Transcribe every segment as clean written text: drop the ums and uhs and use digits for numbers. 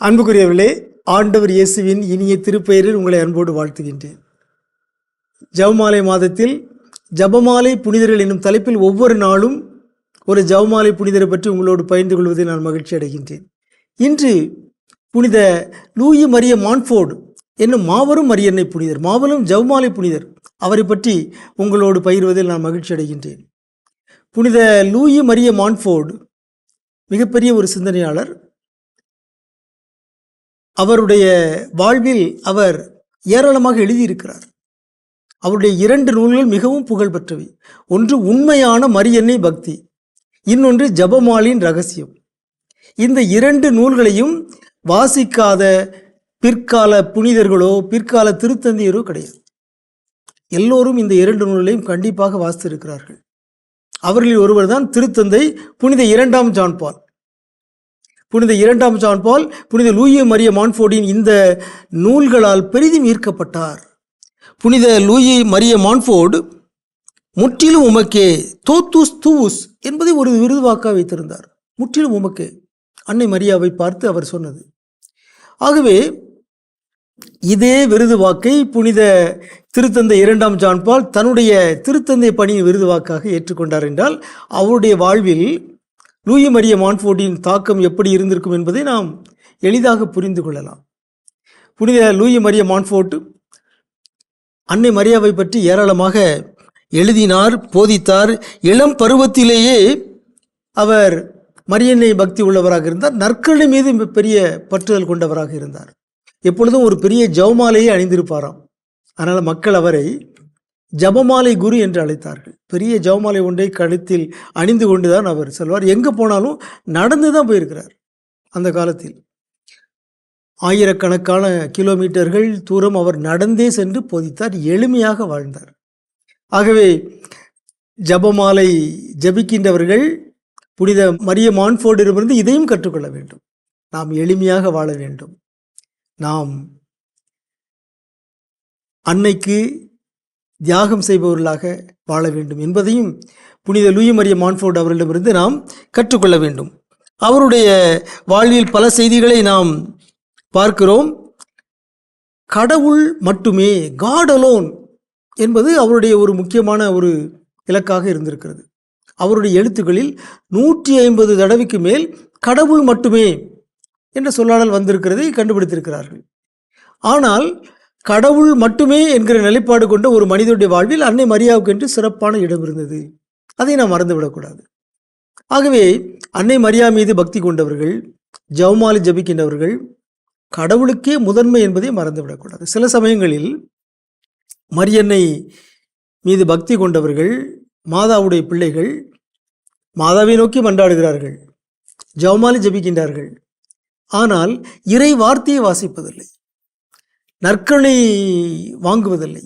அன்புக்குரியவர்களே, ஆண்டவர் இயேசுவின் இனிய திருப்பெயரில் உங்களை அன்போடு வாழ்த்துகின்றேன். ஜெபமாலை மாதத்தில் ஜெபமாலை புனிதர்கள் என்னும் தலைப்பில் ஒவ்வொரு நாளும் ஒரு ஜெபமாலை புனிதரை பற்றி உங்களோடு பகிர்ந்து கொள்வதில் நான் மகிழ்ச்சி அடைகின்றேன். இன்று புனித லூயி மரிய மான்ஃபோர்டு என்னும் மாபெரும் மரியன்னை புனிதர், மாபெரும் ஜெபமாலை புனிதர், அவரை பற்றி உங்களோடு பகிர்வதில் நான் மகிழ்ச்சி அடைகின்றேன். புனித லூயி மரிய மான்ஃபோர்டு மிகப்பெரிய ஒரு சிந்தனையாளர். அவருடைய வாழ்வில் அவர் ஏராளமாக எழுதியிருக்கிறார். அவருடைய 2 நூல்கள் மிகவும் புகழ்பெற்றவை. ஒன்று உண்மையான மரியன்னை பக்தி, இன்னொன்று ஜெபமாலின் ரகசியம். இந்த 2 நூல்களையும் வாசிக்காத பிற்கால புனிதர்களோ பிற்கால திருத்தந்தையரோ கிடையாது. எல்லோரும் இந்த 2 நூல்களையும் கண்டிப்பாக வாசித்திருக்கிறார்கள். அவர்களில் ஒருவர் தான் திருத்தந்தை புனித 2ஆம் ஜான் பால். புனித 2ஆம் ஜான் பால் புனித லூயி மரிய மான்ஃபோர்டின் இந்த நூல்களால் பெரிதும் ஈர்க்கப்பட்டார். புனித லூயி மரிய மான்ஃபோர்டு முற்றிலும் உமக்கே தோத்துஸ் தூவுஸ் என்பதை ஒரு விருதுவாக்காக வைத்திருந்தார். முற்றிலும் உமக்கே, அன்னை மரியாவை பார்த்து அவர் சொன்னது. ஆகவே இதே விருது வாக்கை புனித திருத்தந்தை 2ஆம் ஜான் பால் தன்னுடைய திருத்தந்தை பணியின் விருது வாக்காக ஏற்றுக்கொண்டார் என்றால் அவருடைய வாழ்வில் லூயி மரிய மான்ஃபோர்டின் தாக்கம் எப்படி இருந்திருக்கும் என்பதை நாம் எளிதாக புரிந்து கொள்ளலாம். புனித லூயி மரிய மான்ஃபோர்டு அன்னை மரியாவை பற்றி ஏராளமாக எழுதினார், போதித்தார். இளம் பருவத்திலேயே அவர் மரியன்னை பக்தி உள்ளவராக இருந்தார். நற்கருணை மீது பெரிய பற்றுதல் கொண்டவராக இருந்தார். எப்பொழுதும் ஒரு பெரிய ஜெபமாலையை அணிந்திருப்பாராம். அதனால் மக்கள் அவரை ஜெபமாலை குரு என்று அழைத்தார்கள். பெரிய ஜெபமாலை ஒன்றை கழுத்தில் அணிந்து கொண்டுதான் அவர் செல்வார். எங்கே போனாலும் நடந்து தான் போயிருக்கிறார். அந்த காலத்தில் ஆயிரக்கணக்கான கிலோமீட்டர்கள் தூரம் அவர் நடந்தே சென்று போதித்தார். எளிமையாக வாழ்ந்தார். ஆகவே ஜெபமாலை ஜபிக்கின்றவர்கள் புனித மரிய மான்ஃபோர்டிடமிருந்து இதையும் கற்றுக்கொள்ள வேண்டும். நாம் எளிமையாக வாழ வேண்டும். நாம் அன்னைக்கு தியாகம் செய்பவர்களாக வாழ வேண்டும் என்பதையும் புனித லூயி மரிய மான்ஃபோர்டு அவர்களிடமிருந்து நாம் கற்றுக்கொள்ள வேண்டும். அவருடைய வாழ்வில் பல செய்திகளை நாம் பார்க்கிறோம். கடவுள் மட்டுமே, காட் அலோன் என்பது அவருடைய ஒரு முக்கியமான ஒரு இலக்காக இருந்திருக்கிறது. அவருடைய எழுத்துக்களில் 150 தடவைக்கு மேல் கடவுள் மட்டுமே என்ற சொல்லாடல் வந்திருக்கிறதை கண்டுபிடித்திருக்கிறார்கள். ஆனால் கடவுள் மட்டுமே என்கிற நிலைப்பாடு கொண்ட ஒரு மனிதனுடைய வாழ்வில் அன்னை மரியாவுக்கு என்று சிறப்பான இடம் இருந்தது. அதை நாம் மறந்துவிடக்கூடாது. ஆகவே அன்னை மரியா மீது பக்தி கொண்டவர்கள், ஜெபமாலை ஜபிக்கின்றவர்கள் கடவுளுக்கே முதன்மை என்பதை மறந்துவிடக்கூடாது. சில சமயங்களில் மரியன்னை மீது பக்தி கொண்டவர்கள், மாதாவுடைய பிள்ளைகள், மாதாவை நோக்கி மன்றாடுகிறார்கள், ஜெபமாலை ஜபிக்கின்றார்கள். ஆனால் இறை வார்த்தையை வாசிப்பதில்லை, நற்கருணை வாங்குவதில்லை,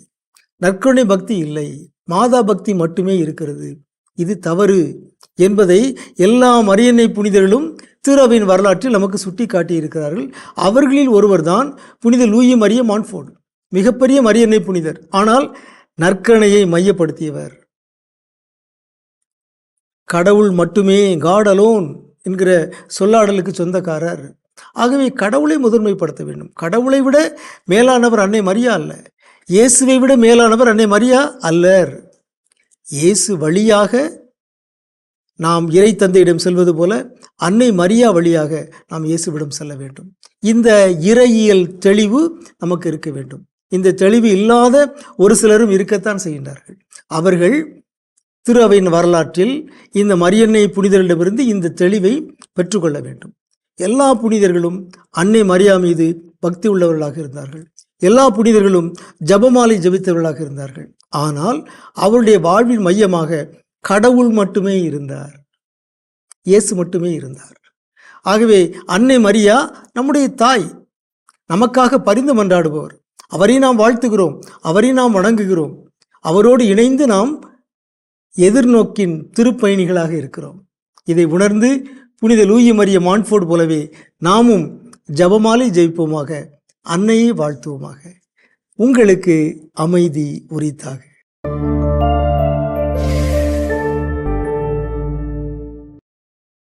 நற்கருணை பக்தி இல்லை, மாதா பக்தி மட்டுமே இருக்கிறது. இது தவறு என்பதை எல்லா மரியன்னை புனிதர்களும் திருவின் வரலாற்றில் நமக்கு சுட்டி காட்டியிருக்கிறார்கள். அவர்களில் ஒருவர் தான் புனித லூயி மரிய மான்ஃபோர்டு. மிகப்பெரிய மரியன்னை புனிதர், ஆனால் நற்கருணையை மையப்படுத்தியவர். கடவுள் மட்டுமே, காட் அலோன் என்கிற சொல்லாடலுக்கு சொந்தக்காரர். ஆகவே கடவுளை முதன்மைப்படுத்த வேண்டும். கடவுளை விட மேலானவர் அன்னை மரியா அல்ல. இயேசுவை விட மேலானவர் அன்னை மரியா அல்லர். இயேசு வழியாக நாம் இறை தந்தையிடம் செல்வது போல அன்னை மரியா வழியாக நாம் இயேசுவிடம் செல்ல வேண்டும். இந்த இறையியல் தெளிவு நமக்கு இருக்க வேண்டும். இந்த தெளிவு இல்லாத ஒரு சிலரும் இருக்கத்தான் செய்கின்றார்கள். அவர்கள் திரு அவையின் வரலாற்றில் இந்த மரியன்னை புனிதர்களிடமிருந்து இந்த தெளிவை பெற்றுக்கொள்ள வேண்டும். எல்லா புனிதர்களும் அன்னை மரியா மீது பக்தி உள்ளவர்களாக இருந்தார்கள். எல்லா புனிதர்களும் ஜெபமாலை ஜபித்தவர்களாக இருந்தார்கள். ஆனால் அவருடைய வாழ்வின் மையமாக கடவுள் மட்டுமே இருந்தார், இயேசு மட்டுமே இருந்தார். ஆகவே அன்னை மரியா நம்முடைய தாய், நமக்காக பரிந்து மன்றாடுபவர். அவரை நாம் வாழ்த்துகிறோம், அவரை நாம் வணங்குகிறோம். அவரோடு இணைந்து நாம் எதிர்நோக்கின் திருப்பயணிகளாக இருக்கிறோம். இதை உணர்ந்து புனித லூயி மரிய மான்ஃபோர்டு போலவே நாமும் ஜெபமாலை ஜெபிப்போமாக, அன்னையை வாழ்த்துவோமாக. உங்களுக்கு அமைதி உரித்தாக.